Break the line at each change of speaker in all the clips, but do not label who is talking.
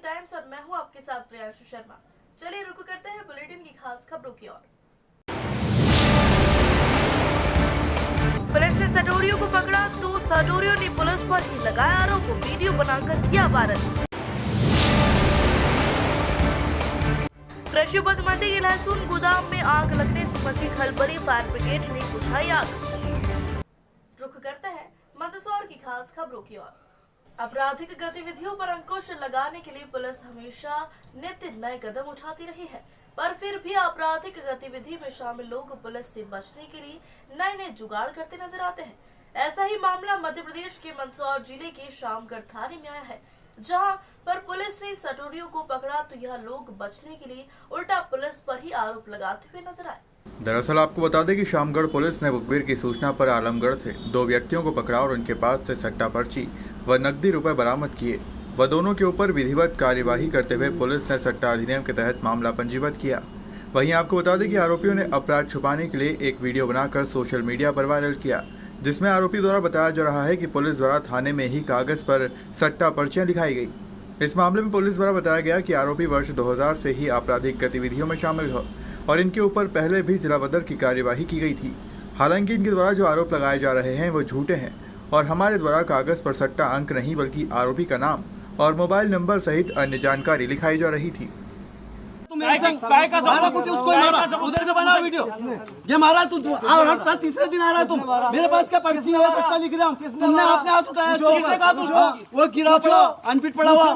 Times और मैं हूं आपके साथ प्रियांशु शर्मा। चलिए रुक करते हैं बुलेटिन की खास खबरों की ओर। पुलिस ने सटोरियों को पकड़ा तो सटोरियों ने पुलिस पर ही लगाया आरोप, वीडियो बनाकर किया वायरल। कृषि उपज मंडी के लहसुन गोदाम में आग लगने से मची खलबली, फायर ब्रिगेड ने बुझाई आग। रुक करते हैं मंदसौर की खास खबरों की ओर। आपराधिक गतिविधियों पर अंकुश लगाने के लिए पुलिस हमेशा नित्य नए कदम उठाती रही है, पर फिर भी आपराधिक गतिविधि में शामिल लोग पुलिस से बचने के लिए नए नए जुगाड़ करते नजर आते हैं। ऐसा ही मामला मध्य प्रदेश के मंदसौर जिले के शामगढ़ थाने में आया है, जहां पर पुलिस ने सटोरियों को पकड़ा तो यह लोग बचने के लिए उल्टा पुलिस पर ही आरोप लगाते हुए नजर आए।
दरअसल आपको बता दें कि शामगढ़ पुलिस ने मुखबिर की सूचना पर आलमगढ़ से 2 व्यक्तियों को पकड़ा और उनके पास से सट्टा पर्ची व नकदी रुपए बरामद किए व दोनों के ऊपर विधिवत कार्यवाही करते हुए पुलिस ने सट्टा अधिनियम के तहत मामला पंजीबद्ध किया। वहीं आपको बता दें कि आरोपियों ने अपराध छुपाने के लिए एक वीडियो बनाकर सोशल मीडिया पर वायरल किया, जिसमें आरोपी द्वारा बताया जा रहा है कि पुलिस द्वारा थाने में ही कागज पर सट्टा पर्चियां दिखाई गई। इस मामले में पुलिस द्वारा बताया गया कि आरोपी वर्ष 2000 से ही आपराधिक गतिविधियों में शामिल हो और इनके ऊपर पहले भी जिला बदर की कार्यवाही की गई थी। हालांकि इनके द्वारा जो आरोप लगाए जा रहे हैं वो झूठे हैं और हमारे द्वारा कागज पर सट्टा अंक नहीं बल्कि आरोपी का नाम और मोबाइल नंबर सहित अन्य जानकारी लिखाई जा रही थी।
उसको मारा, उधर से बना वीडियो, ये मारा तू, तीसरे दिन आ रहा है तुम, मेरे पास क्या पर्ची है, सट्टा लिख रहा हूँ, तुमने अपने हाथ उठाया, वो गिरा पड़ा, अनफिट पड़ा हुआ,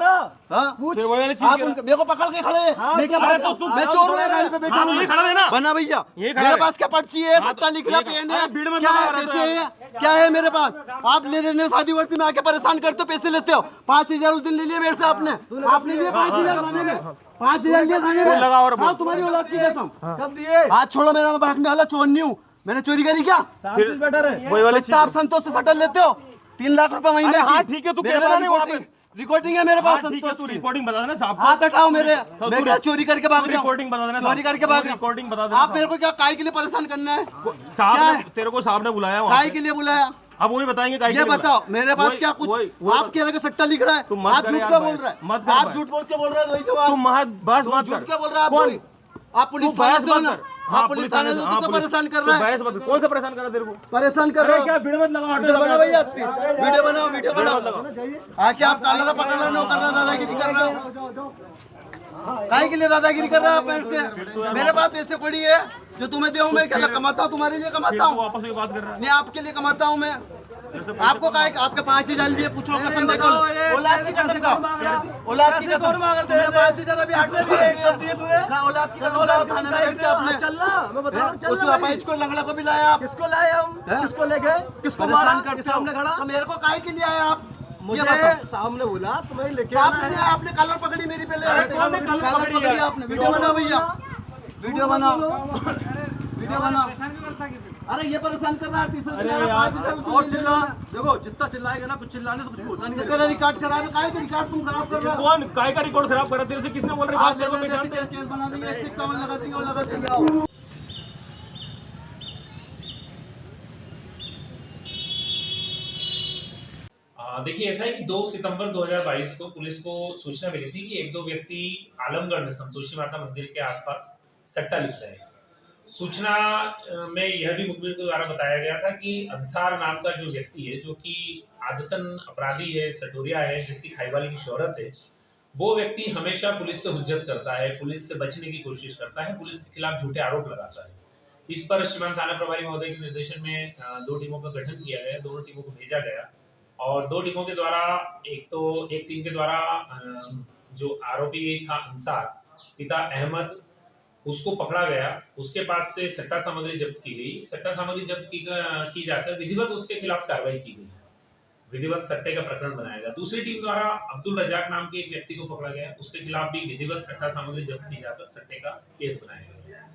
आप मेरे को पकड़ के खड़े, मैं चोर हूँ, गाड़ी पे बैठा हूँ, बना भैया, मेरे पास क्या पर्ची है, सट्टा लिख रहा, पेन है, क्या है, पैसे है, क्या है मेरे पास, आप ले लेने शादी वर्दी में आके परेशान करते हो, पैसे लेते हो, 5000 उस दिन ले लिए मेरे से, आपने लिए 5000 थाने में, 5000 लिए थाने में, हाँ तुम्हारी औलाद की कसम, कब दिए, हाथ छोड़ो मेरा, मैं भागने वाला चोर नहीं हूँ, मैंने चोरी करी क्या, आप संतोष से सटल लेते हो, 3 लाख रुपए महीने, हाँ ठीक है, तू रिकॉर्डिंग है मेरे पास,
रिकॉर्डिंग बता देना साहब,
हाथ हटाओ मेरे, मैं क्या चोरी करके भाग रहा हूँ,
रिकॉर्डिंग बता देना,
चोरी करके भाग रहा
रिकॉर्डिंग बता देना,
आप मेरे को क्या काय के लिए परेशान करना है,
साहब तेरे को साहब ने बुलाया,
काय के लिए बुलाया,
अब वही बताएंगे,
ये बताओ मेरे पास क्या कुछ, आप कह रहे सट्टा लिख रहा है, आप झूठ क्या बोल रहा है, आप झूठ बोल के बोल रहे हो, झूठ क्या बोल रहा है, आप पुलिस थाने से हो ना, हाँ पुलिस थाने से तो परेशान कर रहा है,
कौन सा परेशान कर रहा है तेरे को,
परेशान कर रहा है
क्या, वीडियो मत लगाओ,
भैया, वीडियो बनाओ, आके आप कालरा पकड़ रहे हो, कर रहा दादागिरी कर रहे हो, काय के लिए दादागिरी कर रहा है आप मेरे से, मेरे पास पैसे पड़ी है जो तुम्हें दूं, मैं क्या कमाता हूँ, तुम्हारे लिए कमाता हूँ,
वापस की बात कर रहा है,
नहीं आपके लिए कमाता हूँ मैं, आपको काय, आपके 5000 लिए पूछो, कसम देखो, औलाद की कसम का, औलाद की कसम, 5000 अभी हाथ में दिए, औलाद की कसम थाने में रखते आपने, चल रहा मैं बता रहा हूं, चल रहा इसको लंगड़ा को भी लाया आप, किसको लाया हम, किसको ले गए, किसको मारा, किसके सामने खड़ा, तो मेरे को काय के लिए आया आप, मुझे सामने बोला तुम्हें लेके आना है, आपने कलर पकड़ी मेरी, पहले कलर पकड़ी आपने, वीडियो बनाओ भैया, वीडियो बनाओ, अरे ये परेशान कर रहा है, और चिल्ला, देखो जितना चिल्लाएगा ना, कुछ चिल्लाने से कुछ होता नहीं, तेरा रिकॉर्ड खराब है, काय का रिकॉर्ड तुम खराब कर रहे हो, कौन काय का रिकॉर्ड खराब कर रहा है, तेरे से किसने बोल रहा है, केस बना देंगे, 51 लगा देंगे, और लगा चिल्लाओ।
देखिए ऐसा है कि 2 सितंबर 2022 को पुलिस को सूचना मिली थी कि 1-2 व्यक्ति आलमगढ़ में संतोषी माता मंदिर के आसपास सट्टा लिख रहे हैं। सूचना में यह भी मुखबिर के द्वारा बताया गया था कि अंसार नाम का जो व्यक्ति है, जो कि आदतन अपराधी है, सटोरिया है, जिसकी खाईवाली की शोहरत है, वो व्यक्ति हमेशा पुलिस से हुज्जत करता है, पुलिस से बचने की कोशिश करता है, पुलिस के खिलाफ झूठे आरोप लगाता है। इस पर श्रीमान थाना प्रभारी महोदय के निर्देशन में 2 टीमों का गठन किया गया, दोनों टीमों को भेजा गया और 2 टीमों के द्वारा, एक टीम के द्वारा जो आरोपी था अंसार पिता अहमद, उसको पकड़ा गया, उसके पास से सट्टा सामग्री जब्त की गई, सट्टा सामग्री जब्त की जाकर विधिवत उसके खिलाफ कार्रवाई की गई, विधिवत सट्टे का प्रकरण बनाया गया। दूसरी टीम द्वारा अब्दुल रजाक नाम के एक व्यक्ति को पकड़ा गया, उसके खिलाफ भी विधिवत सट्टा सामग्री जब्त की जाकर सट्टे का केस बनाया गया।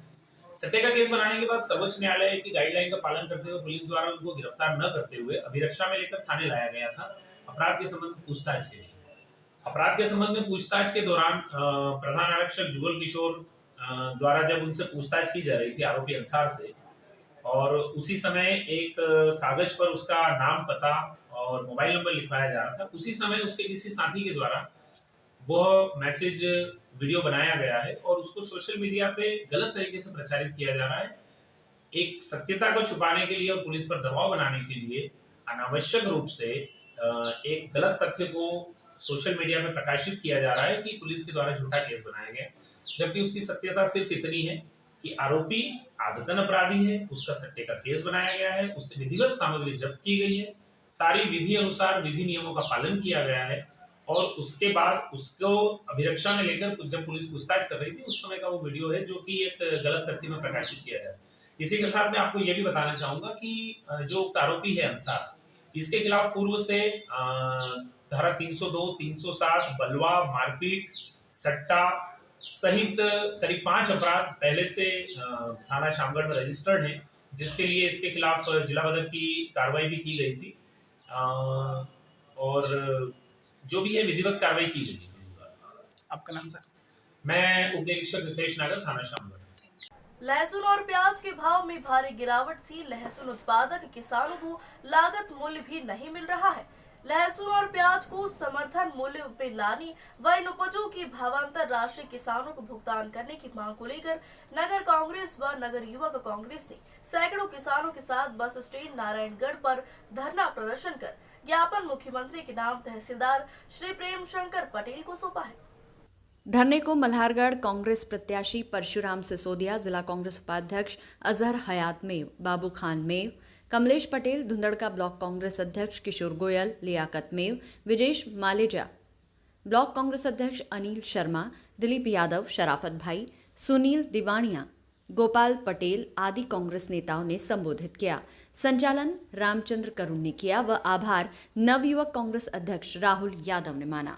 सट्टे का केस बनाने के बाद सर्वोच्च न्यायालय की गाइडलाइन का पालन करते हुए पुलिस द्वारा उनको गिरफ्तार न करते हुए अभिरक्षा में लेकर थाने लाया गया था अपराध के संबंध में पूछताछ के लिए। अपराध के संबंध में पूछताछ के दौरान प्रधान आरक्षक जुगल किशोर द्वारा जब उनसे पूछताछ की जा रही थी आरोपी अंसार से, और उसी समय एक कागज पर उसका नाम, पता और मोबाइल नंबर लिखवाया जा रहा था, उसी समय उसके किसी साथी के द्वारा वह मैसेज वीडियो बनाया गया है और उसको सोशल मीडिया पे गलत तरीके से प्रचारित किया जा रहा है। एक सत्यता को छुपाने के लिए और पुलिस पर दबाव बनाने के लिए अनावश्यक रूप से एक गलत तथ्य को सोशल मीडिया में प्रकाशित किया जा रहा है कि पुलिस के द्वारा झूठा केस बनाया गया, जबकि उसकी सत्यता सिर्फ इतनी है कि आरोपी आदतन अपराधी है, उसका सट्टे का केस बनाया गया है, उससे विधिवत सामग्री जब्त की गई है, सारी विधि अनुसार विधि नियमों का पालन किया गया है और उसके बाद उसको अभिरक्षा में लेकर जब पुलिस पूछताछ कर रही थी उस समय का वो वीडियो है जो कि एक गलत तथ्य में प्रकाशित किया गया। इसी के साथ मैं आपको ये भी बताना चाहूंगा कि जो उक्त आरोपी है अंसार, इसके खिलाफ पूर्व से धारा 302, 307 बलवा, मारपीट, सट्टा सहित करीब 5 अपराध पहले से थाना शामगढ़ में रजिस्टर्ड हैं, जिसके लिए इसके खिलाफ जिला बदर की कार्रवाई भी की गई थी और जो भी है विधिवत कार्रवाई की गई थी।
आपका नाम सर?
मैं उप निरीक्षक रितेश नागर, थाना शामगढ़।
लहसुन और प्याज के भाव में भारी गिरावट से लहसुन उत्पादक किसानों को लागत मूल्य भी नहीं मिल रहा है। लहसुन और प्याज को समर्थन मूल्य पे लाने व इन उपजों की भावांतर राशि किसानों को भुगतान करने की मांग को लेकर नगर कांग्रेस व नगर युवक कांग्रेस ने सैकड़ों किसानों के साथ बस स्टैंड नारायणगढ़ पर धरना प्रदर्शन कर ज्ञापन मुख्यमंत्री के नाम तहसीलदार श्री प्रेम शंकर पटेल को सौंपा है।
धरने को मल्हारगढ़ कांग्रेस प्रत्याशी परशुराम सिसोदिया, जिला कांग्रेस उपाध्यक्ष अजहर हयात मेव, बाबू खान मेव, कमलेश पटेल, धुंधड़का ब्लॉक कांग्रेस अध्यक्ष किशोर गोयल, लियाकत मेव, विजेश मालेजा, ब्लॉक कांग्रेस अध्यक्ष अनिल शर्मा, दिलीप यादव, शराफत भाई, सुनील दिवानिया, गोपाल पटेल आदि कांग्रेस नेताओं ने संबोधित किया। संचालन रामचंद्र करुण ने किया व आभार नवयुवक कांग्रेस अध्यक्ष राहुल यादव ने माना।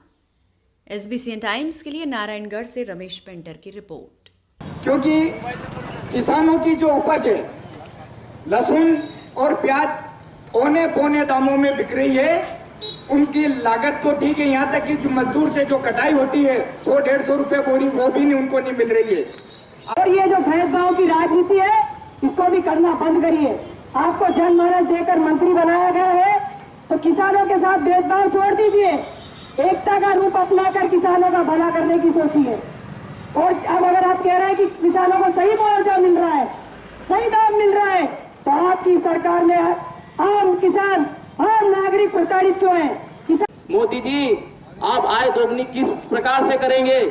SBCN टाइम्स के लिए नारायणगढ़ से रमेश पेंटर की रिपोर्ट।
क्योंकि किसानों की जो उपज है लहसुन और प्याज औने पौने दामों में बिक रही है, उनकी लागत तो ठीक है, यहाँ तक कि जो मजदूर से जो कटाई होती है 100-150 रुपए बोरी वो भी उनको नहीं मिल रही है।
और ये जो भेदभाव की राजनीति है इसको भी करना बंद करिए। आपको जनमानस देकर मंत्री बनाया गया है तो किसानों के साथ भेदभाव छोड़ दीजिए, एकता का रूप अपनाकर किसानों का भला करने की सोचिए। और अब अगर आप कह रहे हैं कि किसानों को सही मुआवजा मिल रहा है, सही दाम मिल रहा है, तो आपकी सरकार में आम किसान, आम नागरिक प्रताड़ित क्यों है?
मोदी जी, आप आय दोगुनी किस प्रकार से करेंगे?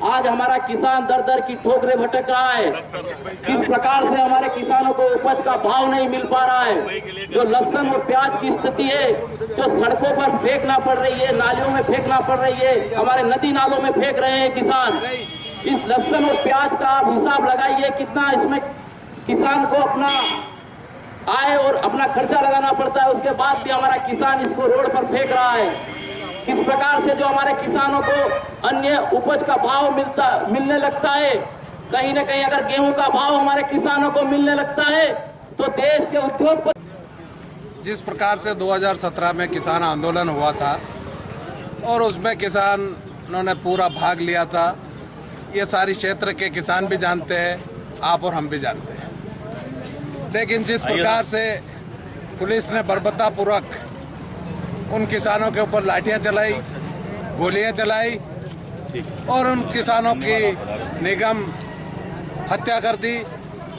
आज हमारा किसान दर दर की ठोकरें भटक रहा है। किस प्रकार से हमारे किसानों को उपज का भाव नहीं मिल पा रहा है। जो लहसुन और प्याज की स्थिति है, जो सड़कों पर फेंकना पड़ रही है, नालियों में फेंकना पड़ रही है, हमारे नदी नालों में फेंक रहे हैं किसान। इस लहसुन और प्याज का आप हिसाब लगाइए, कितना इसमें किसान को अपना आय और अपना खर्चा लगाना पड़ता है, उसके बाद भी हमारा किसान इसको रोड पर फेंक रहा है। किस प्रकार से जो हमारे किसानों को अन्य उपज का भाव मिलने लगता है, कहीं न कहीं अगर गेहूं का भाव हमारे किसानों को मिलने लगता है तो देश के उद्योग।
जिस प्रकार से 2017 में किसान आंदोलन हुआ था और उसमें किसानों ने पूरा भाग लिया था, ये सारी क्षेत्र के किसान भी जानते हैं, आप और हम भी जानते हैं। लेकिन जिस प्रकार से पुलिस ने बर्बरतापूर्वक उन किसानों के ऊपर लाठियां चलाई, गोलियां चलाई और उन किसानों की निर्मम हत्या कर दी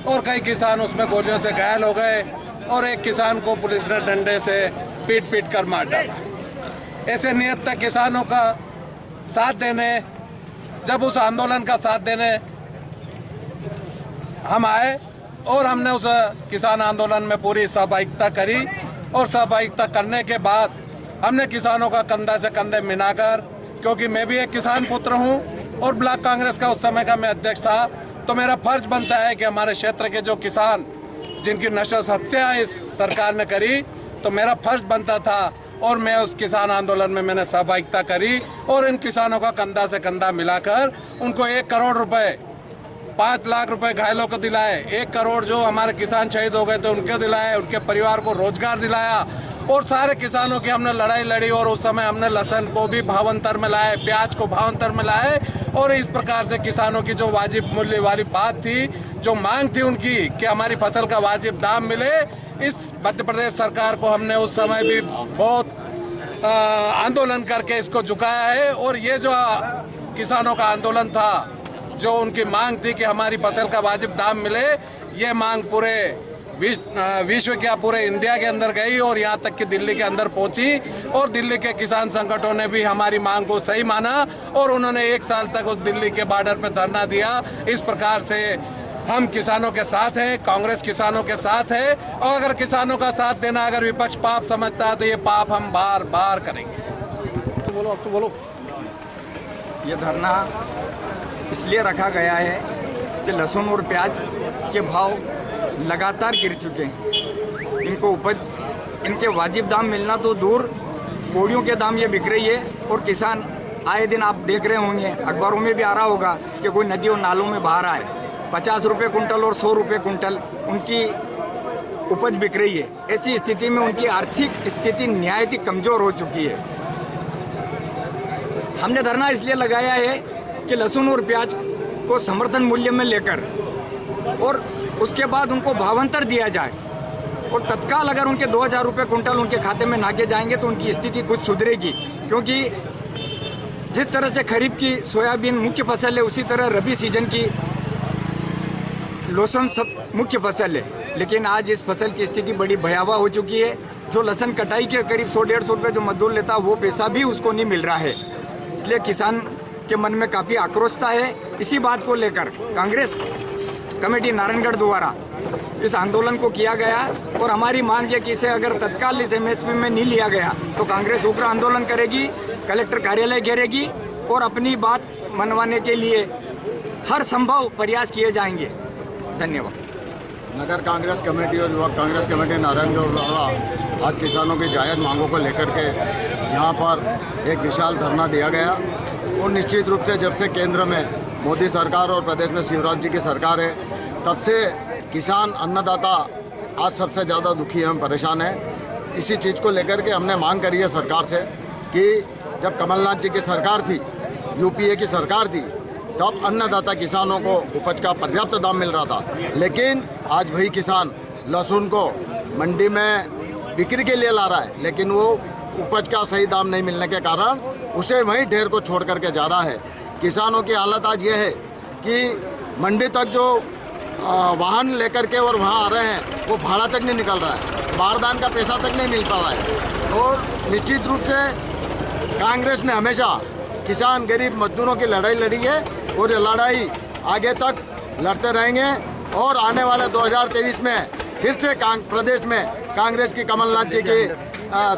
और कई किसान उसमें गोलियों से घायल हो गए और एक किसान को पुलिस ने डंडे से पीट कर मार डाला। ऐसे नियत किसानों का साथ देने, जब उस आंदोलन का साथ देने हम आए और हमने उस किसान आंदोलन में पूरी सहभागिता करी और सहभागिता करने के बाद हमने किसानों का कंधा से कंधे मिलाकर, क्योंकि मैं भी एक किसान पुत्र हूं और ब्लॉक कांग्रेस का उस समय का मैं अध्यक्ष था, तो मेरा फर्ज बनता है कि हमारे क्षेत्र के जो किसान जिनकी नशा हत्या इस सरकार ने करी, तो मेरा फर्ज बनता था और मैं उस किसान आंदोलन में मैंने सहभागिता करी और इन किसानों का कंधा से कंधा मिलाकर उनको 1 करोड़ रुपए, 5 लाख रुपए घायलों को दिलाए, 1 करोड़ जो हमारे किसान शहीद हो गए थे उनको दिलाए, उनके परिवार को रोजगार दिलाया और सारे किसानों की हमने लड़ाई लड़ी और उस समय हमने लहसुन को भी भावांतर में लाए, प्याज को भावांतर में लाए और इस प्रकार से किसानों की जो वाजिब मूल्य वाली बात थी, जो मांग थी उनकी कि हमारी फसल का वाजिब दाम मिले, इस मध्य प्रदेश सरकार को हमने उस समय भी बहुत आंदोलन करके इसको झुकाया है। और ये जो किसानों का आंदोलन था, जो उनकी मांग थी कि हमारी फसल का वाजिब दाम मिले, ये मांग पूरे विश्व क्या पूरे इंडिया के अंदर गई और यहाँ तक कि दिल्ली के अंदर पहुंची। और दिल्ली के किसान संगठनों ने भी हमारी मांग को सही माना और उन्होंने 1 साल तक उस दिल्ली के बॉर्डर पर धरना दिया। इस प्रकार से हम किसानों के साथ हैं, कांग्रेस किसानों के साथ है, और अगर किसानों का साथ देना अगर विपक्ष पाप समझता है तो ये पाप हम बार बार करेंगे।
बोलो।
ये धरना इसलिए रखा गया है कि लहसुन और प्याज के भाव लगातार गिर चुके हैं। इनको इनके वाजिब दाम मिलना तो दूर, कोड़ियों के दाम ये बिक रही है। और किसान आए दिन आप देख रहे होंगे, अखबारों में भी आ रहा होगा कि कोई नदी और नालों में बाहर आए 50 रुपये कुंटल और 100 रुपये कुंटल उनकी उपज बिक रही है। ऐसी स्थिति में उनकी आर्थिक स्थिति निहायत ही कमज़ोर हो चुकी है। हमने धरना इसलिए लगाया है कि लहसुन और प्याज को समर्थन मूल्य में लेकर और उसके बाद उनको भावांतर दिया जाए, और तत्काल अगर उनके 2000 रुपये कुंटल उनके खाते में नाके जाएंगे तो उनकी स्थिति कुछ सुधरेगी। क्योंकि जिस तरह से खरीफ की सोयाबीन मुख्य फसल है, उसी तरह रबी सीजन की लहसुन सब मुख्य फसल है। लेकिन आज इस फसल की स्थिति बड़ी भयावह हो चुकी है। जो लहसुन कटाई के करीब 100-150 रुपये जो मजदूर लेता वो पैसा भी उसको नहीं मिल रहा है। इसलिए किसान के मन में काफ़ी आक्रोशता है। इसी बात को लेकर कांग्रेस कमेटी नारायणगढ़ द्वारा इस आंदोलन को किया गया, और हमारी मांग है कि इसे अगर तत्काल इस MSP में नहीं लिया गया तो कांग्रेस उग्र आंदोलन करेगी, कलेक्टर कार्यालय घेरेगी और अपनी बात मनवाने के लिए हर संभव प्रयास किए जाएंगे। धन्यवाद।
नगर कांग्रेस कमेटी और युवा कांग्रेस कमेटी नारायणगढ़ द्वारा आज किसानों की जायज़ मांगों को लेकर के यहाँ पर एक विशाल धरना दिया गया। और निश्चित रूप से जब से केंद्र में मोदी सरकार और प्रदेश में शिवराज जी की सरकार है, तब से किसान अन्नदाता आज सबसे ज़्यादा दुखी हैं, परेशान हैं। इसी चीज़ को लेकर के हमने मांग करी है सरकार से कि जब कमलनाथ जी की सरकार थी, UPA की सरकार थी, तब अन्नदाता किसानों को उपज का पर्याप्त दाम मिल रहा था। लेकिन आज वही किसान लहसुन को मंडी में बिक्री के लिए ला रहा है, लेकिन वो उपज का सही दाम नहीं मिलने के कारण उसे वहीं ढेर को छोड़ करके जा रहा है। किसानों की हालत आज ये है कि मंडी तक जो वाहन लेकर के और वहाँ आ रहे हैं वो भाड़ा तक नहीं निकल रहा है, बारदान का पैसा तक नहीं मिल पा रहा है। और निश्चित रूप से कांग्रेस ने हमेशा किसान गरीब मजदूरों की लड़ाई लड़ी है और ये लड़ाई आगे तक लड़ते रहेंगे। और आने वाले 2023 में फिर से प्रदेश में कांग्रेस की कमलनाथ जी की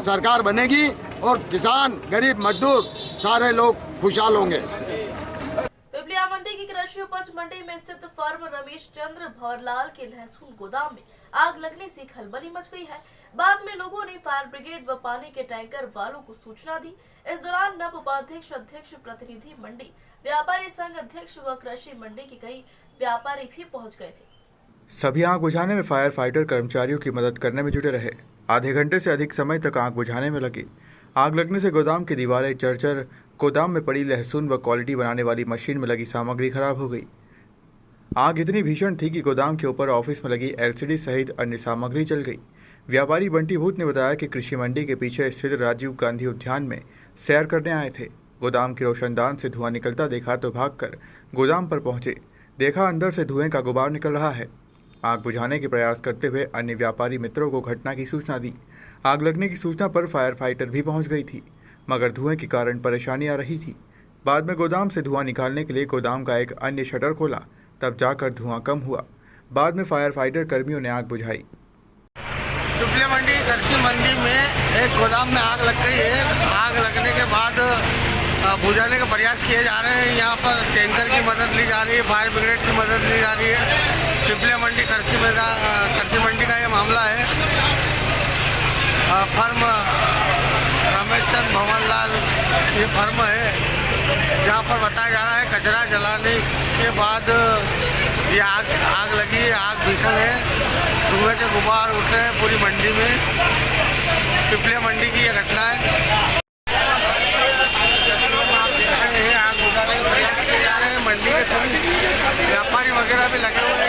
सरकार बनेगी और किसान गरीब मजदूर सारे लोग खुशहाल होंगे।
पिपलिया मंडी की कृषि उपज मंडी में स्थित फर्म रमेश चंद्र भौरलाल के लहसुन गोदाम में आग लगने से खलबली मच गई है। बाद में लोगों ने फायर ब्रिगेड व पानी के टैंकर वालों को सूचना दी। इस दौरान नव उपाध्यक्ष, अध्यक्ष, प्रतिनिधि, मंडी व्यापारी संघ अध्यक्ष व कृषि मंडी के कई व्यापारी भी पहुंच गए थे।
सभी आग बुझाने में फायर फाइटर कर्मचारियों की मदद करने में जुटे रहे। आधे घंटे से अधिक समय तक आग बुझाने में लगी। आग लगने से गोदाम की दीवारें चरचर, गोदाम में पड़ी लहसुन व क्वालिटी बनाने वाली मशीन में लगी सामग्री खराब हो गई। आग इतनी भीषण थी कि गोदाम के ऊपर ऑफिस में लगी LCD सहित अन्य सामग्री जल गई। व्यापारी बंटी भूत ने बताया कि कृषि मंडी के पीछे स्थित राजीव गांधी उद्यान में सैर करने आए थे। गोदाम की रोशनदान से धुआं निकलता देखा तो भागकर गोदाम पर पहुंचे। देखा अंदर से धुएं का गुबार निकल रहा है। आग बुझाने के प्रयास करते हुए अन्य व्यापारी मित्रों को घटना की सूचना दी। आग लगने की सूचना पर फायर फाइटर भी पहुंच गई थी, मगर धुएं के कारण परेशानी आ रही थी। बाद में गोदाम से धुआं निकालने के लिए गोदाम का एक अन्य शटर खोला, तब जाकर धुआं कम हुआ। बाद में फायर फाइटर कर्मियों ने आग बुझाई।
पिपलिया मंडी कृषि मंडी में एक गोदाम में आग लग गई है। आग लगने के बाद बुझाने का प्रयास किए जा रहे हैं। यहाँ पर टैंकर की मदद ली जा रही है, फायर ब्रिगेड की मदद ली जा रही है। पिपलिया मंडी कृषि मंडी का ये मामला है। फर्म रमेश चंद्र भंवरलाल ये फर्म है, जहाँ पर बताया जा रहा है कचरा जलाने के बाद ये आग लगी है। आग भीषण है, धुएं के गुबार उठ रहे हैं पूरी मंडी में। पिपलिया मंडी की ये घटना है। आग बुझाने के प्रयास किए जा रहे हैं। मंडी के सभी व्यापारी वगैरह भी लगे हुए हैं,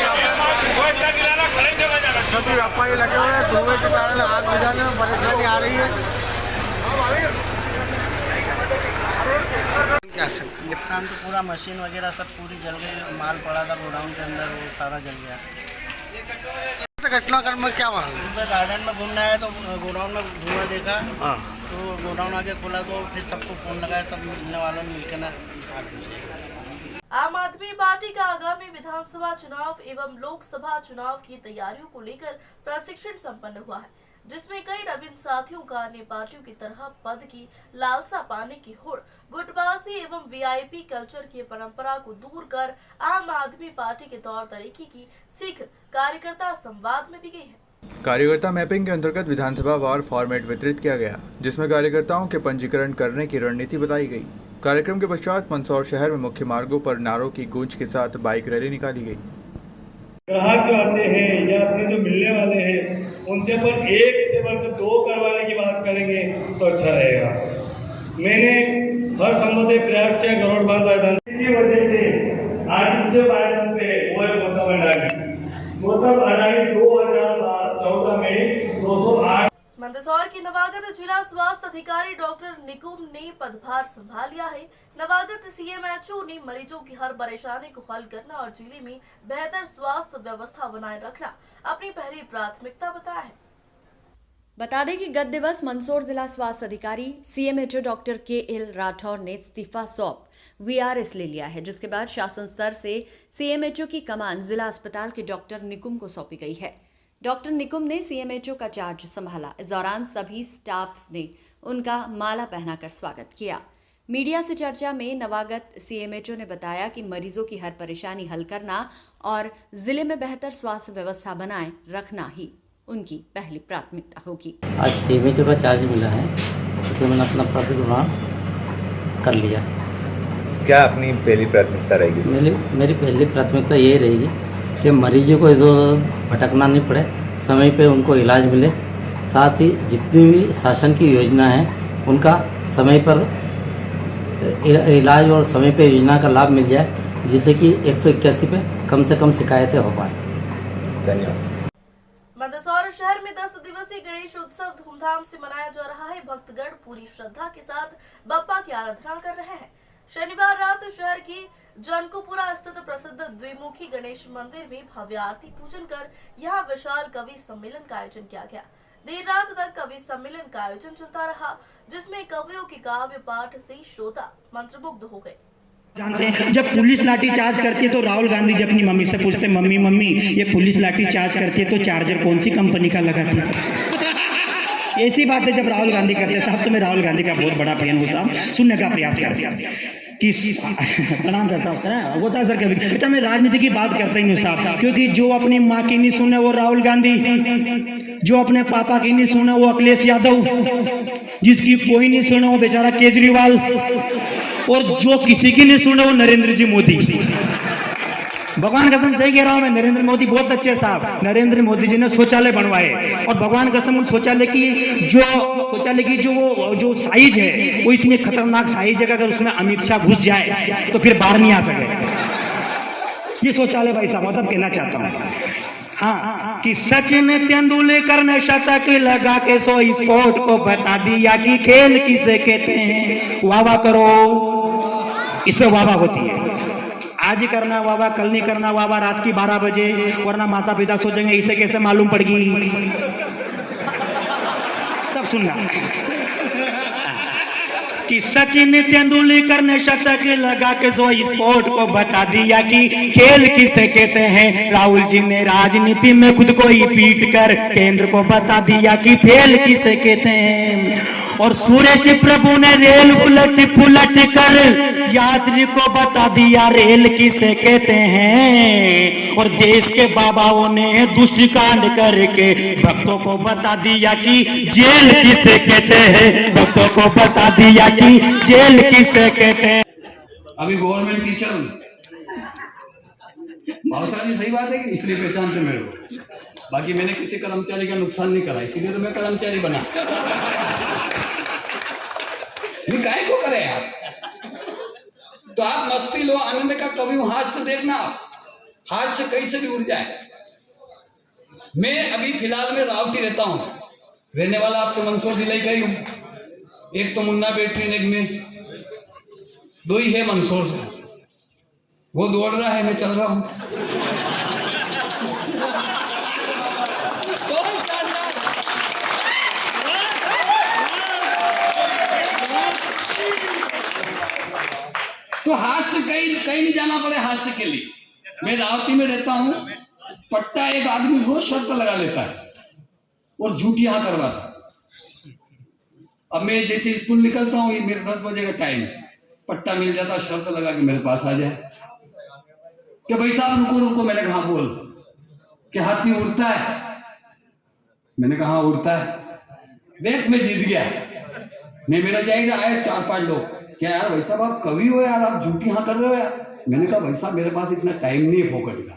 सभी व्यापारी लगे हुए हैं। धुएं के कारण आग बुझाने में परेशानी आ रही है। क्या शंका?
नुकसान तो पूरा मशीन वगैरह सब पूरी जल गई, माल पड़ा था गोडाउन के अंदर, वो सारा जल गया।
घटनाक्रम में क्या हुआ?
सुबह गार्डन में घूमने आया तो गोडाउन में धुआं देखा,
हाँ।
तो गोडाउन आगे खोला तो फिर सबको फोन लगाया, सब मिलने वालों ने मिलकर ना आग बुझाई।
आम आदमी पार्टी का आगामी विधानसभा चुनाव एवं लोकसभा चुनाव की तैयारियों को लेकर प्रशिक्षण संपन्न हुआ है, जिसमें कई नवीन साथियों का अन्य पार्टियों की तरह पद की लालसा पाने की होड़, गुटबाजी एवं वीआईपी कल्चर की परंपरा को दूर कर आम आदमी पार्टी के तौर तरीके की सीख कार्यकर्ता संवाद में दी गई है।
कार्यकर्ता मैपिंग के अंतर्गत विधानसभा वार फॉर्मेट वितरित किया गया, जिसमें कार्यकर्ताओं के पंजीकरण करने की रणनीति बताई गई। कार्यक्रम के पश्चात मंदसौर शहर में मुख्य मार्गों पर नारों की गूंज के साथ बाइक रैली निकाली गई।
ग्राहक जो आते हैं या अपने जो मिलने वाले हैं उनसे पर 1 से बढ़कर 2 करवाने की बात करेंगे तो अच्छा रहेगा। मैंने हर संभव प्रयास किया गरुड़ बांध मैदान की वजह से आज जो मैदान पे है वो है गौतम अडानी 2014 में 208।
मंदसौर की नवागत जिला स्वास्थ्य अधिकारी डॉक्टर निकुम ने पदभार संभाल लिया है। नवागत सीएमएचओ ने मरीजों की हर परेशानी को हल करना और जिले में बेहतर स्वास्थ्य व्यवस्था बनाए रखना अपनी पहली प्राथमिकता बताया है।
बता दें कि गत दिवस मंदसौर जिला स्वास्थ्य अधिकारी सीएमएचओ डॉक्टर के.एल. राठौर ने इस्तीफा सौंप वीआरएस ले लिया है, जिसके बाद शासन स्तर से सीएमएचओ की कमान जिला अस्पताल के डॉक्टर निकुम को सौंपी गई है। डॉक्टर निकुम ने सीएमएचओ का चार्ज संभाला। इस दौरान सभी स्टाफ ने उनका माला पहनाकर स्वागत किया। मीडिया से चर्चा में नवागत सीएमएचओ ने बताया कि मरीजों की हर परेशानी हल करना और जिले में बेहतर स्वास्थ्य व्यवस्था बनाए रखना ही उनकी पहली प्राथमिकता होगी।
आज सीएमएचओ का चार्ज मिला है, उसमें मैंने अपना पद ग्रहण कर लिया।
क्या अपनी पहली प्राथमिकता रहेगी?
मेरी पहली प्राथमिकता यही रहेगी कि मरीजों को इधर भटकना नहीं पड़े, समय पे उनको इलाज मिले, साथ ही जितनी भी शासन की योजना है उनका समय पर इलाज और समय पे योजना का लाभ मिल जाए, जिससे कि 181 पे कम से कम शिकायतें हो पाए।
धन्यवाद।
मंदसौर शहर में 10 दिवसीय गणेश उत्सव धूमधाम से मनाया जा रहा है। भक्तगण पूरी श्रद्धा के साथ बप्पा की आराधना कर रहे हैं। शनिवार रात शहर की जनकुपुरा स्थित प्रसिद्ध द्विमुखी गणेश मंदिर में भव्य आरती पूजन कर यहाँ विशाल कवि सम्मेलन का आयोजन किया गया। देर रात तक कवि सम्मेलन का आयोजन चलता रहा, जिसमें कवियों के काव्य पाठ से श्रोता मंत्रमुग्ध हो गए।
जानते हैं जब पुलिस लाठी चार्ज करती है तो राहुल गांधी जी अपनी मम्मी से पूछते, मम्मी मम्मी ये पुलिस लाठी चार्ज करती है तो चार्जर कौन सी कंपनी का लगाती है? ऐसी बात है जब राहुल गांधी करते हैं। साहब तो मैं राहुल गांधी का बहुत बड़ा फैन हूँ साहब, सुनने का प्रयास करते हैं कि प्रणाम करता हूँ सर, होता है सर कभी। अच्छा मैं राजनीति की बात करता ही नहीं साहब, क्योंकि जो अपनी माँ की नहीं सुने वो राहुल गांधी, जो अपने पापा की नहीं सुने वो अखिलेश यादव, जिसकी कोई नहीं सुने वो बेचारा केजरीवाल, और जो किसी की नहीं सुने वो नरेंद्र जी मोदी। भगवान कसम सही कह रहा हूं मैं, नरेंद्र मोदी बहुत अच्छे साहब। नरेंद्र मोदी जी ने शौचालय बनवाए, और भगवान कसम उन शौचालय की जो साइज है वो इतनी खतरनाक साइज है कि अगर उसमें अमित शाह घुस जाए तो फिर बाहर नहीं आ सके। ये शौचालय भाई साहब मतलब कहना चाहता हूँ। हाँ कि सचिन तेंदुलकर ने शतक लगा के 100 स्पोर्ट को बता दिया कि खेल किसे कहते हैं। वाह वाह करो, इस पे वाह वाह होती है। आज ही करना वाह, कल नहीं करना वाह, रात की 12 बजे, वरना माता पिता सोचेंगे इसे कैसे मालूम पड़गी। तब सुनना कि सचिन तेंदुलकर ने शतक लगा के 100 स्पोर्ट को बता दिया कि खेल किसे कहते हैं। राहुल जी ने राजनीति में खुद को ही पीट कर केंद्र को बता दिया कि फेल किसे कहते हैं। और सुरेश प्रभु ने रेल पुलट कर यात्री को बता दिया रेल किसे कहते हैं। और देश के बाबाओं ने दुष्ट कांड करके भक्तों को बता दिया कि जेल किसे कहते हैं। भक्तों को बता दिया कि जेल किसे कहते हैं।
अभी गवर्नमेंट टीचर हूँ, बहुत सारी सही बात है कि इसलिए पहचानते मेरे को। बाकी मैंने किसी कर्मचारी का नुकसान नहीं करा, इसीलिए तो मैं कर्मचारी बना। काहे को करे आप? तो आप मस्ती लो, आनंद का कवि हूं, हाथ से देखना, हाथ से कहीं से भी उड़ जाए। मैं अभी फिलहाल में रावटी रहता हूँ, रहने वाला आपके मंदसौर जिले का ही हूँ। एक तो मुन्ना बैटरी नेग में दो ही है मंदसौर से, वो दौड़ रहा है, मैं चल रहा हूं। तो हाथ से कहीं कहीं नहीं जाना पड़े हादसे के लिए। मैं रावती में रहता हूं, पट्टा एक आदमी रोज शर्त लगा लेता है और झूठ यहां करवाता। अब मैं जैसे स्कूल निकलता हूँ, ये मेरे 10 बजे का टाइम, पट्टा मिल जाता, शर्त लगा के मेरे पास आ जाए कि भाई साहब रुको रुको। मैंने कहा बोल कि हाथी उड़ता है? मैंने कहा उड़ता है। देख मैं जीत गया। मैं मेरा जाएगा आए 4-5 लोग, क्या यार भाई साहब आप कवि हो यार, आप झूठी यहाँ कर रहे हो यार। मैंने कहा भाई साहब मेरे पास इतना टाइम नहीं है फोकट का।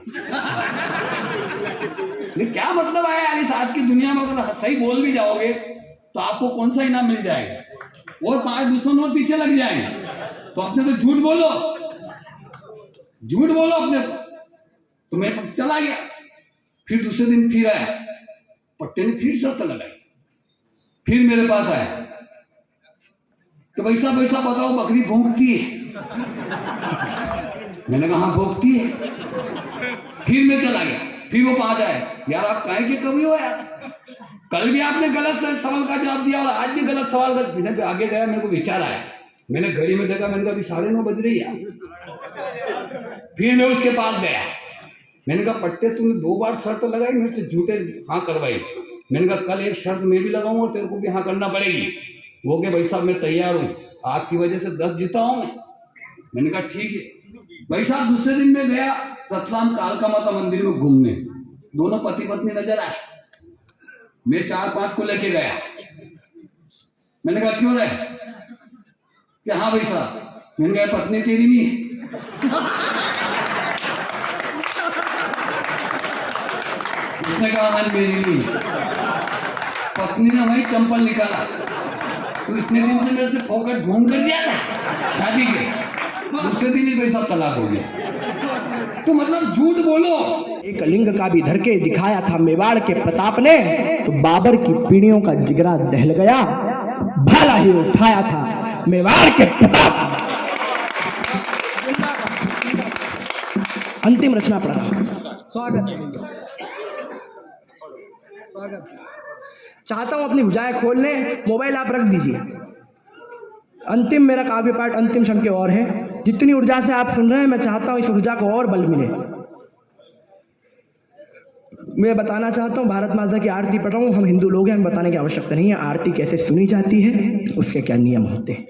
क्या मतलब आया यार, इस आज की दुनिया में अगर सही बोल भी जाओगे तो आपको कौन सा इनाम मिल जाएगा, और 5 दुश्मन और पीछे लग जाएंगे। तो अपने तो झूठ बोलो, झूठ बोलो अपने तो मैं चला गया। फिर दूसरे दिन फिर आया, पट्टे ने फिर शर्त लगाई, फिर मेरे पास आया कि भाई साहब बताओ बकरी भौंकती है? मैंने कहा भौंकती है। फिर मैं चला गया, फिर वो 5 आए, यार आप काहे के कवि हो यार, कल भी आपने गलत सवाल का जवाब दिया और आज भी गलत सवाल का। मैंने आगे गया, मेरे को विचार आया, मैंने घड़ी में देखा, मैंने कहा अभी 9:30 बज रही है। फिर मैं उसके पास गया, मैंने कहा पट्टे तूने 2 बार शर्त लगाई, मेरे से झूठे हाँ करवाई। मैंने कहा कल एक शर्त मैं भी लगाऊंगा और तेरे को भी हाँ करना पड़ेगी। वो के भाई साहब मैं तैयार हूँ, आपकी वजह से 10 जीता हूँ। मैंने कहा ठीक है भाई साहब। दूसरे दिन मैं गया रतलाम कालका माता मंदिर में घूमने, दोनों पति पत्नी नजर आए। मैं 4-5 को लेके गया, मैंने कहा क्यों रहे? कि हाँ भाई साहब। मैंने कहा पत्नी तेरी नहीं है? उसने कहा हाँ मेरी नहीं। पत्नी ने वही चंपल निकाला, तो इतने दिन से मेरे से फोकट घूम कर दिया था शादी के, दूसरे दिन ही भाई साहब तलाक हो गया। तो मतलब झूठ बोलो।
एक लिंग का भी धर के दिखाया था मेवाड़ के प्रताप ने, तो बाबर की पीढ़ियों का जिगरा दहल गया, भाला ही उठाया था मेवाड़ के प्रताप। अंतिम रचना पढ़ रहा। स्वागत है, स्वागत। चाहता हूं अपनी भुजाएं खोलने, मोबाइल आप रख दीजिए। अंतिम मेरा काव्य पाठ अंतिम क्षण के और है। जितनी ऊर्जा से आप सुन रहे हैं, मैं चाहता हूं इस ऊर्जा को और बल मिले। मैं बताना चाहता हूं, भारत माता की आरती पढ़ रहा हूं। हम हिंदू लोग हैं, हमें बताने की आवश्यकता नहीं है आरती कैसे सुनी जाती है, उसके क्या नियम होते हैं।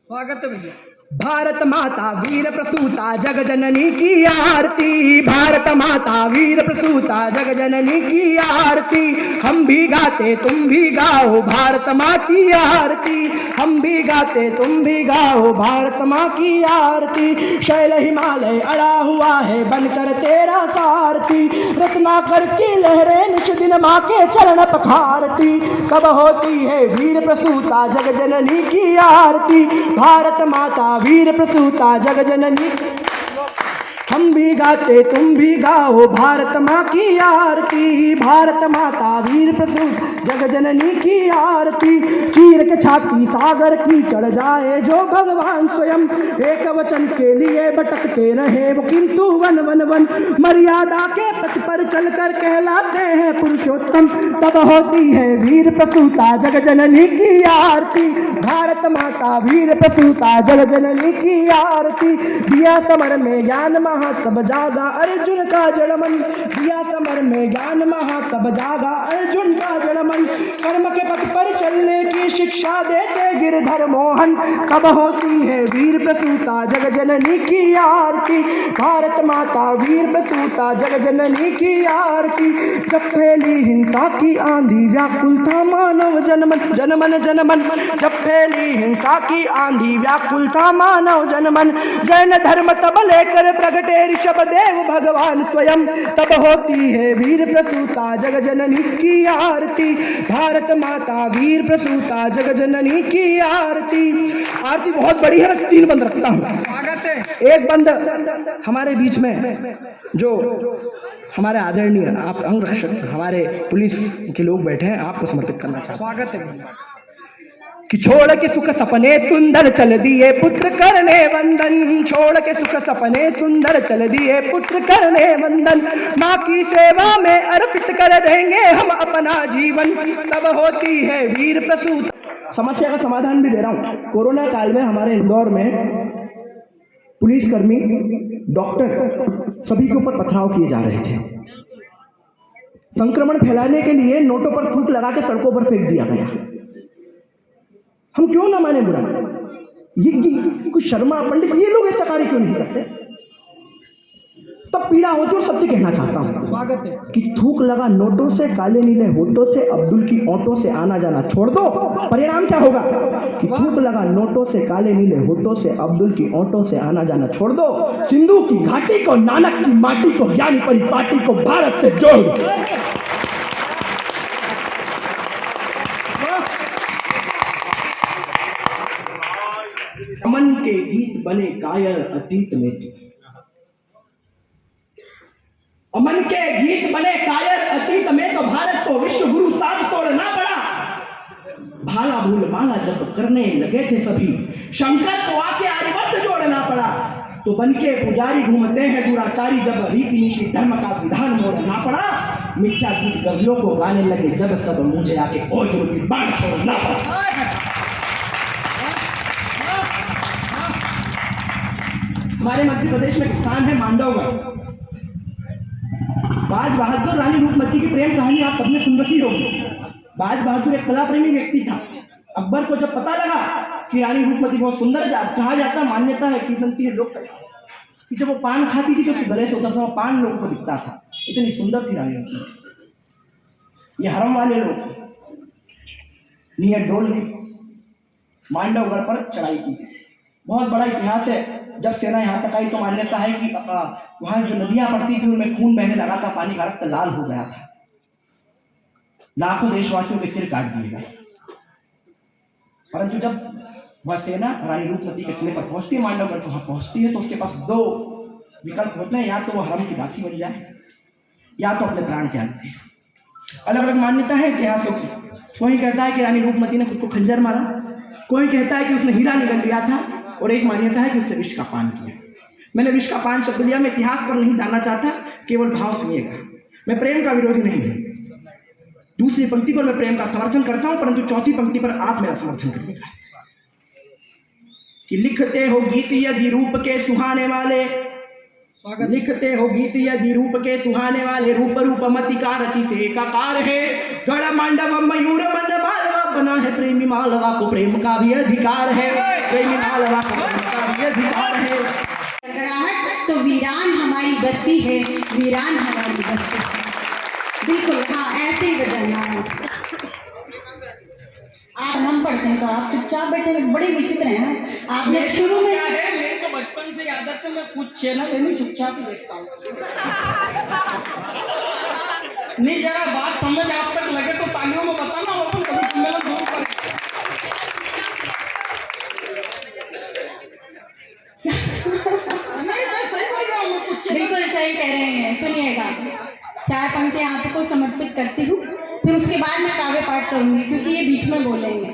स्वागत है भैया। भारत माता वीर प्रसूता जग जननी की आरती, भारत माता वीर प्रसूता जग जननी की आरती। हम भी गाते तुम भी गाओ भारत माँ की आरती, हम भी गाते तुम भी गाओ भारत माँ की आरती। शैल हिमालय अड़ा हुआ है बनकर तेरा सारथी, रत्नाकर की लहरें निच दिन माँ के चरण पखारती। कब होती है वीर प्रसूता जग जननी की आरती, भारत माता वीर प्रसूता जग जननी। हम भी गाते तुम भी गाओ भारत माँ की आरती, भारत माता वीर प्रसूत जग जननी की आरती। चीर के छाती सागर की चढ़ जाए जो भगवान स्वयं, एक वचन के लिए भटकते रहे वो किंतु वन वन वन। मर्यादा के पथ पर चलकर कहलाते हैं पुरुषोत्तम, तब होती है वीर प्रसूता जग जननी की आरती, भारत माता वीर प्रसूता जग जननी की आरती। दिया समर में ज्ञान तब जागा अर्जुन का जड़मन, दिया समर में ज्ञान महा तब जागा अर्जुन का जड़मन। कर्म के पथ पर चलने की शिक्षा देते गिरधर मोहन, तब होती है वीर प्रसूता जग जननी की आरती, भारत माता वीर प्रसूता जग जननी की आरती। जब फैली हिंसा की आंधी व्याकुल था मानव जनमन, जनमन जनमन। जब फैली हिंसा की आंधी व्याकुल था मानव जनमन, जैन धर्म तब लेकर प्रगटे ऋषभ देव भगवान स्वयं, तब होती है वीर प्रसूता जग जननी की आरती, भारत माता वीर प्रसूता जग जननी की आरती। आरती बहुत बड़ी है, मैं 3 बंद रखता हूँ। एक बंद हमारे बीच में जो हमारे आदरणीय आप अंगरक्षक हमारे पुलिस के लोग बैठे हैं, आपको समर्पित करना चाहता हूँ। स्वागत है। कि छोड़ के सुख सपने सुंदर चल दिए पुत्र करने वंदन, छोड़ के सुख सपने सुंदर चल दिए पुत्र करने वंदन, माँ की सेवा में अर्पित कर देंगे हम अपना जीवन, तब होती है वीर प्रसूत। समस्या का समाधान भी दे रहा हूँ। कोरोना काल में हमारे इंदौर में पुलिसकर्मी, डॉक्टर सभी के ऊपर पथराव किए जा रहे थे। संक्रमण फैलाने के लिए नोटों पर थूक लगा के सड़कों पर फेंक दिया गया। हम क्यों ना माने बुरा? ये कुछ शर्मा पंडित ये लोग ऐसा कार्य क्यों नहीं करते? तब पीड़ा होती है और सत्य कहना चाहता हूं स्वागत है कि थूक लगा नोटों से, काले नीले होठों से, अब्दुल की ओंठों से आना जाना छोड़ दो। परिणाम क्या होगा कि थूक लगा नोटों से, काले नीले होठों से, अब्दुल की ओंठों से आना जाना छोड़ दो। सिंधु की घाटी को, नानक की माटी को, ज्ञानी परिपाटी को भारत से जोड़ दो। अमन के गीत बने कायर अतीत में, अमन के गीत बने कायर अतीत में, तो भारत को विश्व गुरु ताज तोड़ना पड़ा। भाला भूल माला जब करने लगे थे सभी, शंकर को आके आर्यवर्त जोड़ना पड़ा। तो बन के पुजारी घूमते हैं दुराचारी, जब रीति नीति धर्म का विधान मोड़ना पड़ा। मिथ्या गीत गजलों को गाने लगे जब, सब मुझे आके ओझ रूपी बाण छोड़ना पड़ा। हमारे मध्य प्रदेश में एक स्थान है मांडवगढ़। बाज बहादुर रानी रूपमती की प्रेम कहानी आप सबने सुन रखी होगी। बाज बहादुर एक कला प्रेमी व्यक्ति था। अकबर को जब पता लगा कि रानी रूपमती बहुत सुंदर कहा जाता, मान्यता है की बनती है लोग कि जब वो पान खाती थी तो उसके गले से होता था, वो पान लोगों को दिखता था। इतनी सुंदर थी रानी रूपमती। ये हरम वाले लोग नियर डोल ने मांडवगढ़ पर चढ़ाई की। बहुत बड़ा इतिहास है। जब सेना यहाँ तक आई तो मान्यता है कि वहां जो नदियां पड़ती थी उनमें खून बहने लगा था, पानी का रक्त लाल हो गया था। लाखों देशवासियों के सिर काट दिए गए। परंतु जब वह सेना रानी रूपमती के किले पर पहुंचती है, मांडवगढ़ वहां पहुंचती है, तो उसके पास दो विकल्प होते हैं, या तो वो हरम की दासी बन जाए या तो अपने प्राण त्याग दे। अलग अलग मान्यता है इतिहासों की। कोई कहता है कि रानी रूपमती ने खुद को खंजर मारा, कोई कहता है कि उसने हीरा निगल लिया था, और एक मान्यता है कि उसने विष का पान किया। मैंने विष का पान शब्द लिया, मैं इतिहास पर नहीं जानना चाहता, केवल भाव सुनिएगा। मैं प्रेम का विरोधी नहीं हूं। दूसरी पंक्ति पर मैं प्रेम का समर्थन करता हूं, परंतु चौथी पंक्ति पर आप मेरा समर्थन करिएगा कि लिखते हो गीत यदि रूप के सुहाने वाले, लिखते हो गीत यदि रूप के सुहाने वाले, रूप रूप मति का रति से एकाकार है। गढ़ मांडव मयूर मन मालवा बना है, प्रेमी मालवा को प्रेम का भी अधिकार है, प्रेमी मालवा को प्रेम का भी अधिकार है।
तो वीरान हमारी बस्ती है, वीरान हमारी बस्ती है। बिल्कुल हाँ, ऐसे ही बजाना है। आप हम पढ़ते हैं तो आप चुपचाप बैठे हैं, बड़े विचित्र हैं। आपने शुरू में
मेरे को बचपन से आदत है, मैं कुछ चैनल है नहीं चुपचाप ही देखता हूँ। नहीं जरा बात समझ आप तक लगे तो तालियों में बताना, हम अपन कभी सम्मेलन जरूर करें। नहीं मैं सही बोल रहा हूँ, मैं कुछ
बिल्कुल सही कह रहे हैं। सुनिएगा, 4 पंक्तियां आपको समर्पित करती हूँ, फिर उसके बाद मैं काव्य पाठ करूंगी क्योंकि ये बीच में बोलेंगे।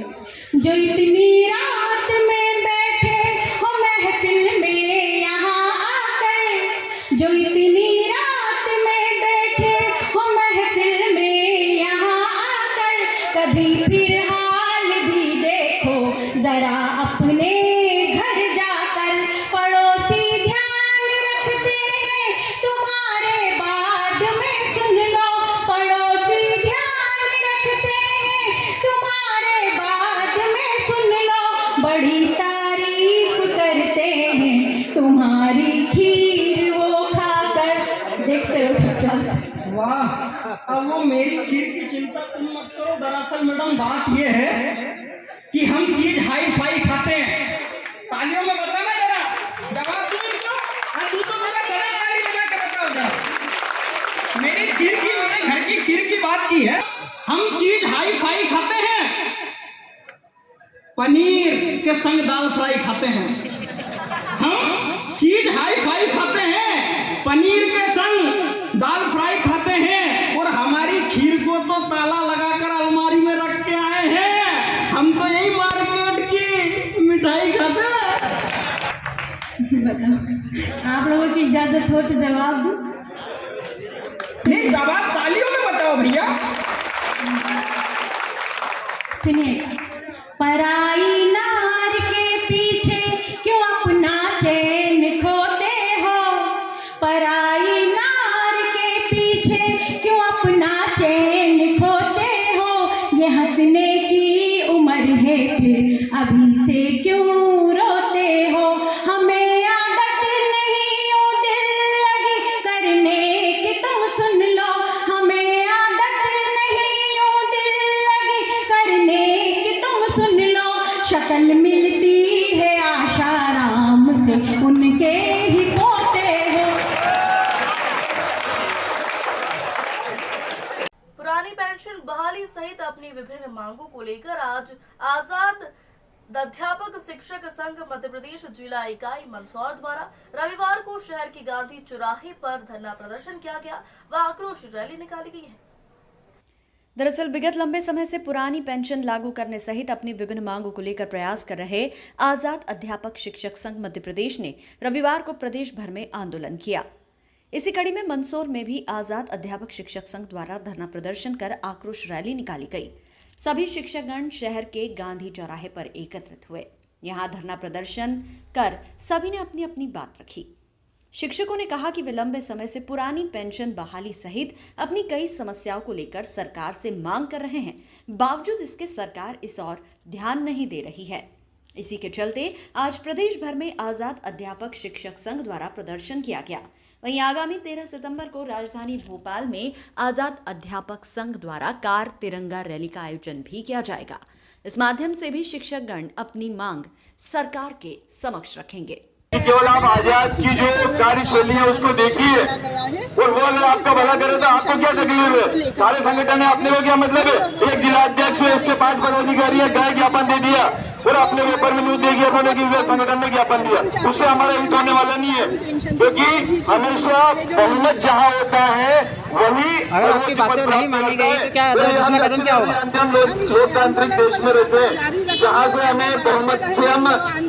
जो इतनी रात में बैठे हो महफिल में यहाँ आकर, जो इतनी रात में बैठे हो महफिल में यहाँ आकर, कभी फिर हाल भी देखो जरा अपने घर जाकर। पड़ोसी ध्यान रखते हैं तुम्हारे बाद में, सुन लो पड़ोसी ध्यान रखते हैं तुम्हारे बाद में, सुन लो बड़ी तारीफ करते हैं तुम्हारी खीर वो खाकर। देखते हो चुपचाप।
वाह, अब वो मेरी खीर की चिंता तुम मत करो। दरअसल मैडम बात ये है कि हम चीज हाई फाई खाते हैं। तालियों में बताना जरा, जवाब दो इनको। हाँ तू तो मेरा सदा ताली बजा के बताओ जरा। मेरी खीर की, मेरे घर की खीर की बात की है। हम चीज हाई फाई खाते हैं, पनीर के संग दाल फ्राई खाते हैं। हम चीज हाई फाई खाते हैं, पनीर के संग दाल फ्राई खाते हैं, और हमारी खीर को तो ताला लगाकर अलमारी में रख के आए हैं। हम तो यही मार्ग
बताओ, आप लोगों की इजाजत हो तो जवाब दूं?
नहीं, जवाब तालियों में बताओ भैया।
सुनिए, पराई नार के पीछे क्यों अपना चैन खोते हो, पराई नार के पीछे क्यों अपना चैन खोते हो, ये हंसने की उम्र है फिर अभी से क्यों रोते हो, हमें आदत नहीं यूं दिल लगी करने की, तुम सुन लो, हमें आदत नहीं यूं दिल लगी करने की, तुम सुन लो, शक्ल मिलती है आशाराम से उनके ही पोते हो।
पुरानी पेंशन बहाली सहित अपनी विभिन्न मांगों को लेकर आज आजाद अध्यापक शिक्षक संघ मध्य प्रदेश जिला इकाई मंदसौर द्वारा रविवार को शहर की गांधी चौराहे पर धरना प्रदर्शन किया गया व आक्रोश रैली निकाली गई है।
दरअसल विगत लंबे समय से पुरानी पेंशन लागू करने सहित अपनी विभिन्न मांगों को लेकर प्रयास कर रहे आजाद अध्यापक शिक्षक संघ मध्य प्रदेश ने रविवार को प्रदेश भर में आंदोलन किया। इसी कड़ी में मंदसौर में भी आजाद अध्यापक शिक्षक संघ द्वारा धरना प्रदर्शन कर आक्रोश रैली निकाली गई। सभी शिक्षकगण शहर के गांधी चौराहे पर एकत्रित हुए। यहां धरना प्रदर्शन कर सभी ने अपनी अपनी बात रखी। शिक्षकों ने कहा कि वे लंबे समय से पुरानी पेंशन बहाली सहित अपनी कई समस्याओं को लेकर सरकार से मांग कर रहे हैं, बावजूद इसके सरकार इस ओर ध्यान नहीं दे रही है। इसी के चलते आज प्रदेश भर में आजाद अध्यापक शिक्षक संघ द्वारा प्रदर्शन किया गया। वहीं आगामी 13 सितंबर को राजधानी भोपाल में आजाद अध्यापक संघ द्वारा कार तिरंगा रैली का आयोजन भी किया जाएगा। इस माध्यम से भी शिक्षकगण अपनी मांग सरकार के समक्ष रखेंगे।
केवल आप आजाद की जो कार्यशैली है उसको देखिए, और वो अगर आपका भला करे तो आपको क्या तकलीफ है? सारे संगठन है, अपने को क्या मतलब है? एक जिलाध्यक्ष है, उसके 5 पदाधिकारी है, गए ज्ञापन दे दिया और अपने पेपर में न्यूज दे दिया कि संगठन ने ज्ञापन दिया, उससे हमारा हित होने वाला नहीं है। क्योंकि हमेशा बहुमत जहाँ होता है वही,
अगर आपकी बातें नहीं मानी गई तो क्या दूसरा कदम क्या होगा?
लोकतांत्रिक देश में रहते हैं जहाँ से हमें बहुमत से हम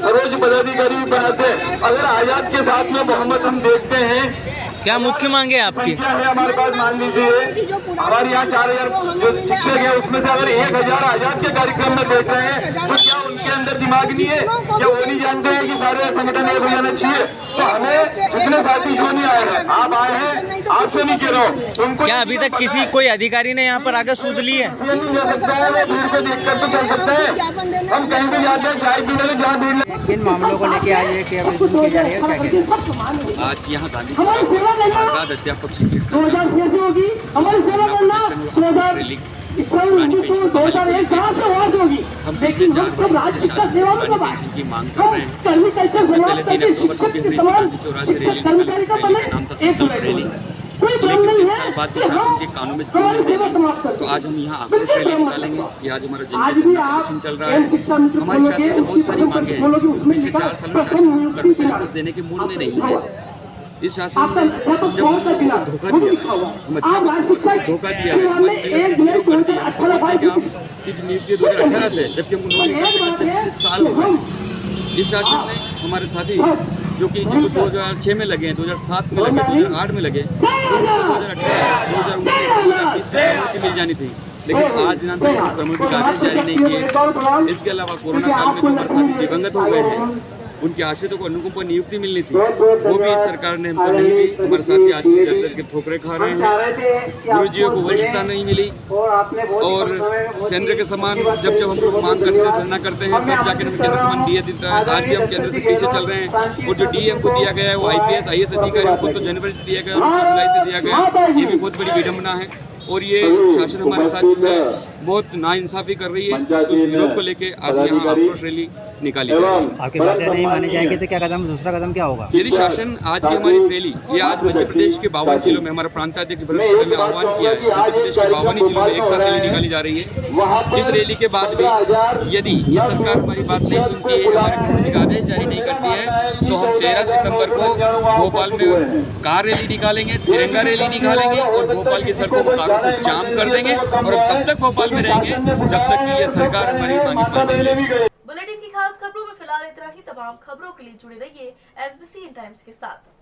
रोज पदाधिकारी बनाते हैं। अगर आजाद के साथ में बहुमत हम देखते हैं,
क्या मुख्य मांगे आपकी?
क्या है हमारे पास? मान लीजिए हमारे यहाँ 4000 जो शिक्षक है उसमें से अगर 1000 आजाद के कार्यक्रम में देख रहे हैं तो क्या उनके अंदर दिमाग नहीं है? क्या वो नहीं जानते हैं कि सारे संगठन एक हो जाना चाहिए? तो हमें जितने साथी जो नहीं आए हैं, आप आए हैं, आपसे नहीं कह रहा हूँ, उनको
क्या अभी तक किसी कोई अधिकारी ने यहाँ पर आकर सूद ली है?
नहीं जा सकता है, वो भीड़ से देख कर तो चल सकते हैं। हम कहीं भी जाते हैं चाय पीने में, जहाँ भीड़
किन मामलों को लेके आज की जा रही है, क्या कहते?
आज यहाँ गांधी आजाद अध्यापक शिक्षक संघ हम पिछले 4 वर्ष से शासन पेंशन की मांग कर रहे हैं। सबसे पहले 3 अक्टूबर को भी गांधी चौराहे से रैली निकाली। रैली का नाम था संकल्प रैली, लेकिन 3 साल बाद भी शासन के कानों में जो नहीं, तो आज हम यहाँ आक्रोश रैली निकालेंगे। ये आज हमारा जनता प्रदर्शन चल रहा है। हमारी शासन से बहुत सारी मांगे हैं। पिछले 4 साल में शासन कर्मचारी को देने के मूड में नहीं है। इस शासन ने जब हमको धोखा दिया, हम अध्यापक को धोखा दिया है, हमारी जीरो कर दिया। हम कहते हैं कि आप इस नियुक्ति 2018 से, जबकि हमको नौकरी करते पिछले साल हो गए। इस शासन ने हमारे साथी जो कि जिनको 2006 में लगे, 2007 में लगे, 2008 में लगे, उनको 2018, 2019, 2020 में प्रमोटी मिल जानी थी, लेकिन आज दिनांक तक प्रमोटी का आदेश जारी नहीं किए। इसके अलावा कोरोना काल में जो हमारे साथी दिवंगत हो गए हैं, उनके आश्रितों को अनुकंपा नियुक्ति मिलनी थी, वो भी सरकार ने हमको नहीं दी। हमारे साथी आज दर के ठोकरे खा रहे हैं। गुरुजियों को वरिष्ठता नहीं मिली, और केंद्र के समान जब हम लोग मांग करते हैं, धरना करते हैं, तब जाकर हमें केंद्र समान डीए देता है। आज भी हम केंद्र से पीछे चल रहे हैं, और जो डीए हमको दिया गया है वो IPS IAS अधिकारियों को तो जनवरी से दिया गया, उनको जुलाई से दिया गया। ये भी बहुत बड़ी विडम्बना है, और ये शासन हमारे साथ जो है बहुत नाइंसाफी कर रही है। इसको विरोध को लेके आज यहाँ आक्रोश रैली निकाली गई।
आपकी बातें नहीं मानी जाएंगी तो क्या कदम, दूसरा कदम क्या होगा?
यदि शासन आज की हमारी इस रैली, ये आज मध्य प्रदेश के 52 जिलों में हमारा प्रांताध्यक्ष भरत पटेल ने आह्वान किया है, मध्य प्रदेश के 52 जिलों में एक साथ रैली निकाली जा रही है। इस रैली के बाद भी यदि ये सरकार हमारी बात नहीं सुनती है, हमारे मुख्यमंत्री का आदेश जारी नहीं करती है, तो हम 13 सितंबर को भोपाल में कार रैली निकालेंगे, तिरंगा रैली निकालेंगे, और भोपाल की सड़कों को कारों से जाम कर देंगे, और हम तब तक भोपाल में रहेंगे जब तक कि ये सरकार हमारी मांगी मान नहीं लेगी।
बुलेटिन की खास खबरों में फिलहाल इतना ही। तमाम खबरों के लिए जुड़े रहिए SBC टाइम्स के साथ।